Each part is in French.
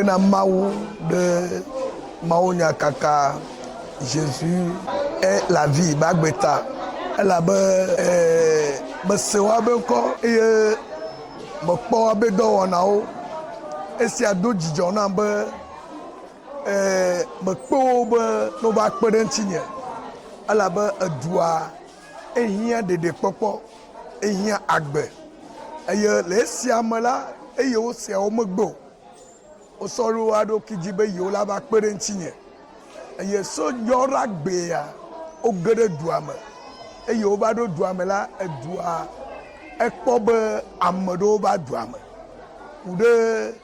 bena Maou de Maounia Kaka, Jésus est la vie, Bagbeta. Elle a sewa be ko e mo po be do wona o e si ado jijo na be mo po be no ba pere ntinye ala be adua e hia dede popo e hia agbe eye le si amala e yo se o mogbo o soro ado kijibe yo la ba pere ntinye eye so yora gbe ya o gere duame eye wo ba do duame la edua ekpo be amedo ba duame ude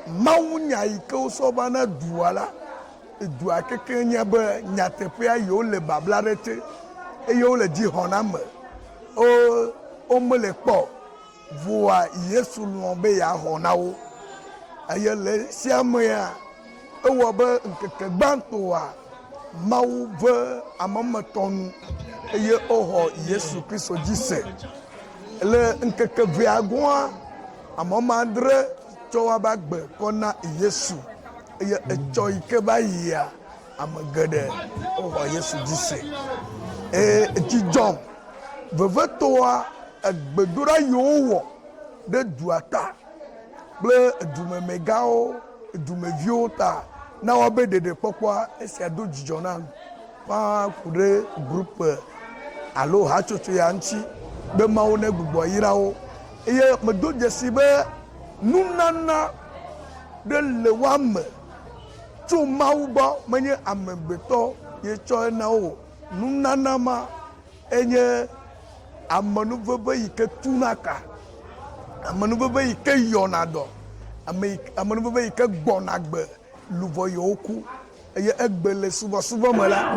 mawu nya ike wo so ba na dua la edua keke nya be nyatepe ayo le babla rete eye wo le di honame o me le kpo voa Yesu lo be ya honawo eye le siame ya ewo be nkeke gbanto a mawu ve amametonu eye oho Yesu Kristo dise le nkeke viagoa amamandre chowa bagbe kona Yesu eye echo ike ba ya amagede oho Yesu dise ejijom vevetoa egbedura yowo de duata ble edumemegao edumevio ta na wabe dede pokwa esi ado jijona pa kure groupe alo hachocho ya nchi be mawo ne gbugbo yirawo eye medo jesi be nunana de lewame tu mawo bo menye amegbeto ye cho na o nunana ma enye amanuvebe yike tunaka amanuvebe yike yonado amanuvebe yike gbonagbe luvo yoku eye egbele subo mala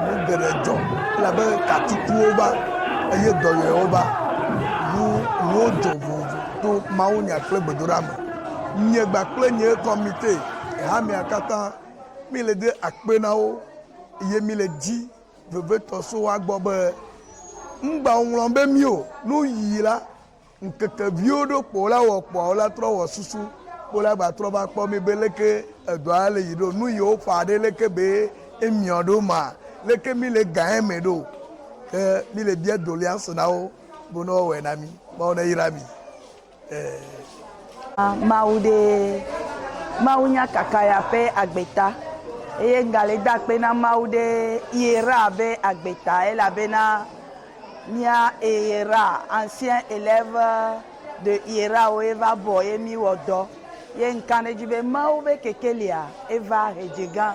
mu gerejo la be katutu oba eye doye oba mu jovo to maunya klebedorama nye gba kle nye comité e ha mi akata mi le de akpenawo eye mi le di veve to so wa gbo be ngba onwron be mi o nu yira nkeke biodo po la wo po la tro wo susu po la ba tro ba po mi beleke edo ale yido nu yo fa de leke be emiodo ma leke mi le gan me do mi le bia doléance na o bono we na mi ma ona yira mi Maunya Kaka ya pe agbeta eye ngale da pe na maude ira be agbeta elle avait na Nia Era, ancien élève de Ira ou Eva Boye mi wodo. Ye nkane jibe maube kekelia Eva Rejigan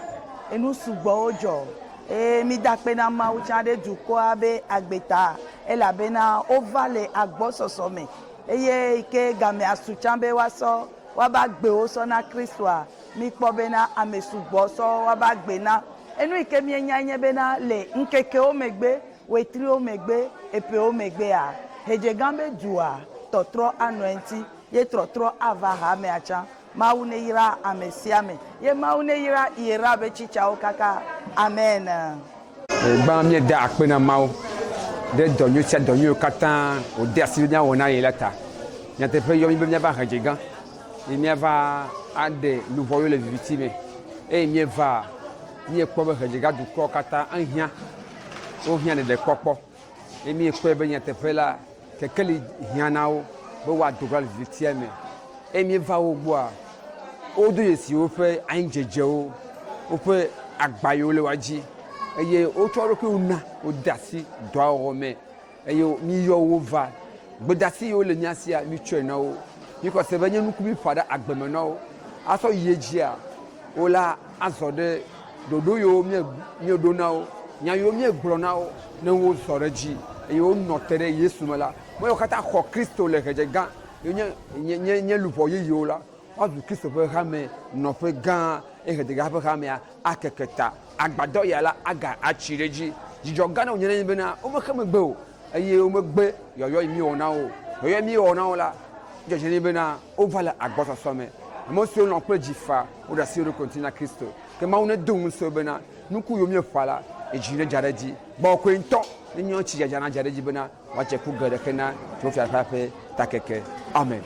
et nous subo ojo. E mi dakpe na mau chande duko abe agbeta. El abena ovale agbo sosome. Eye ike game asuchambe waso wabagbe oso na Christwa. Mi pobena ame subo so wabagbe na. Enu ike mi nyanye bena le nkeke o megbe. Wetri o megbe epe o megbe a hejegambe dua totro anointi ye trotro avaha me acha maune ira amesiame ye maune ira ira be chicha o kaka amen ba mi da akpena mawo de donyo sia donyo katan o de asinya wona yelata nya te pe yo mi be nya ba hejega e mi va ade nous voyons les victimes e mi va mi e ko be hejega du ko kata anhia o hia ne de kokpo emi ekwe be nya tefela kekeli hianao be wa dogal victime emi va ogbo a o do yesi o fe anjeje o fe agbayo le waji eye o choro ke una o dasi do o me eye mi yo wo va gbedasi o le nyasi a mi twe na o mi ko se be nya nuku bi fada agbeme na o aso yeji a o la azode dodo yo mi do na o nya yo mi egbro na o na wo soreji e yo notere Yesu mala mo yo kata ko Kristo le keje gan nye lupo ye yo la azu Kristo pe hame no pe gan e keje ga pe hame akeketa agbado ya la aga achireji jijo gan o nyere be na o mo kame gbe o eye o mo gbe yo mi ona o yo mi ona o la jeje ni be na o vala agboso some mo si o no pe jifa o da si o continue Kristo ke ma one dun so be na nuku yo mi fala ejine jareji ba ko ento ni nyo chi jana jareji bena wache ku gere kena to fi afafe takeke amen.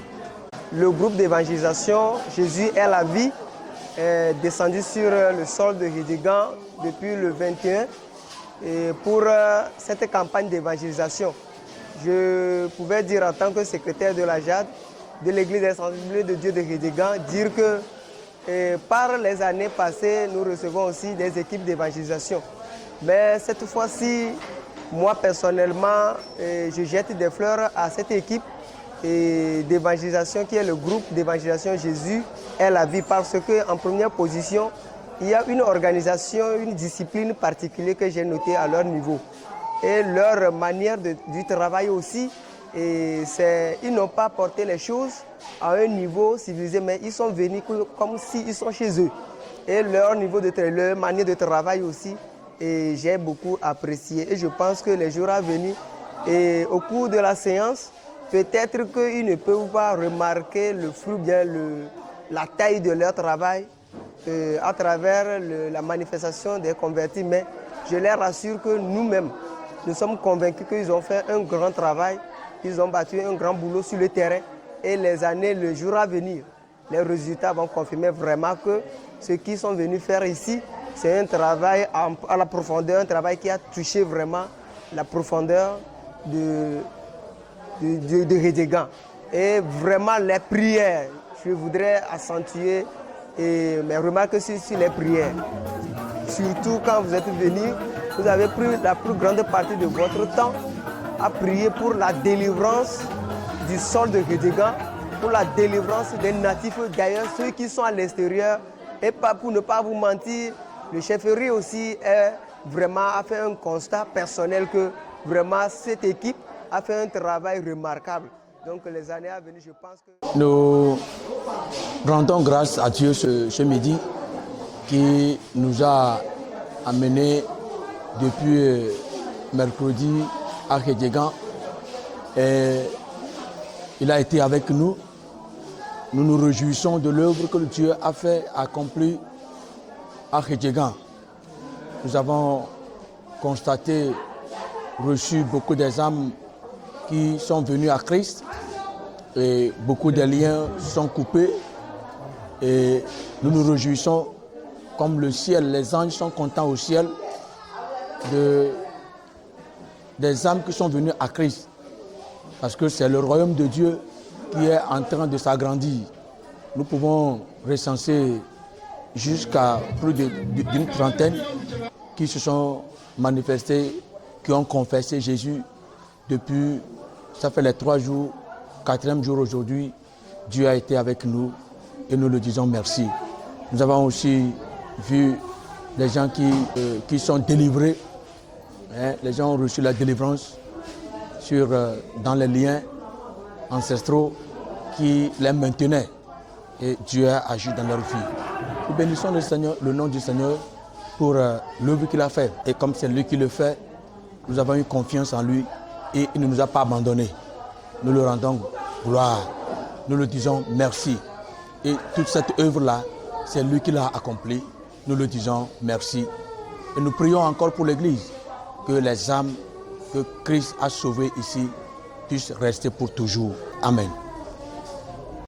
Le groupe d'évangélisation Jésus est la vie est descendu sur le sol de Hédigan depuis le 21 et pour cette campagne d'évangélisation. Je pouvais dire en tant que secrétaire de la JAD, de l'Église des Assemblées de Dieu de Hédigan, dire que par les années passées, nous recevons aussi des équipes d'évangélisation. Mais cette fois-ci, moi personnellement, je jette des fleurs à cette équipe d'évangélisation qui est le groupe d'évangélisation Jésus est la vie, parce qu'en première position, il y a une organisation, une discipline particulière que j'ai notée à leur niveau. Et leur manière du travail aussi, ils n'ont pas porté les choses à un niveau civilisé, mais ils sont venus comme s'ils sont chez eux. Et leur manière de travail aussi, j'ai beaucoup apprécié. Et je pense que les jours à venir, et au cours de la séance, peut-être qu'ils ne peuvent pas remarquer le fruit, bien la taille de leur travail à travers la manifestation des convertis. Mais je les rassure que nous-mêmes, nous sommes convaincus qu'ils ont fait un grand travail, ils ont battu un grand boulot sur le terrain. Et les années, le jour à venir, les résultats vont confirmer vraiment que ce qu'ils sont venus faire ici, c'est un travail à la profondeur, un travail qui a touché vraiment la profondeur de Hédigan. Et vraiment les prières, je voudrais accentuer mes remarques sur les prières. Surtout quand vous êtes venus, vous avez pris la plus grande partie de votre temps à prier pour la délivrance du sol de Hédigan, pour la délivrance des natifs d'ailleurs, ceux qui sont à l'extérieur. Et pas, pour ne pas vous mentir, le chefferie aussi a fait un constat personnel que vraiment cette équipe a fait un travail remarquable. Donc les années à venir, je pense que... Nous rendons grâce à Dieu ce midi qui nous a amenés depuis mercredi à Hédigan. Et il a été avec nous. Nous nous réjouissons de l'œuvre que Dieu a fait, accompli à Hédigan. Nous avons constaté, reçu beaucoup des âmes qui sont venues à Christ et beaucoup de liens sont coupés et nous nous réjouissons comme le ciel, les anges sont contents au ciel des âmes qui sont venues à Christ parce que c'est le royaume de Dieu qui est en train de s'agrandir. Nous pouvons recenser jusqu'à plus d'une trentaine qui se sont manifestés, qui ont confessé Jésus depuis, ça fait les 3 jours, 4e jour aujourd'hui, Dieu a été avec nous et nous le disons merci. Nous avons aussi vu les gens qui sont délivrés, hein, les gens ont reçu la délivrance dans les liens ancestraux qui les maintenaient et Dieu a agi dans leur vie. Nous bénissons le Seigneur, le nom du Seigneur pour l'œuvre qu'il a fait. Et comme c'est lui qui le fait, nous avons eu confiance en lui et il ne nous a pas abandonnés. Nous le rendons gloire. Nous le disons merci. Et toute cette œuvre-là, c'est lui qui l'a accomplie. Nous le disons merci. Et nous prions encore pour l'Église, que les âmes que Christ a sauvées ici puissent rester pour toujours. Amen.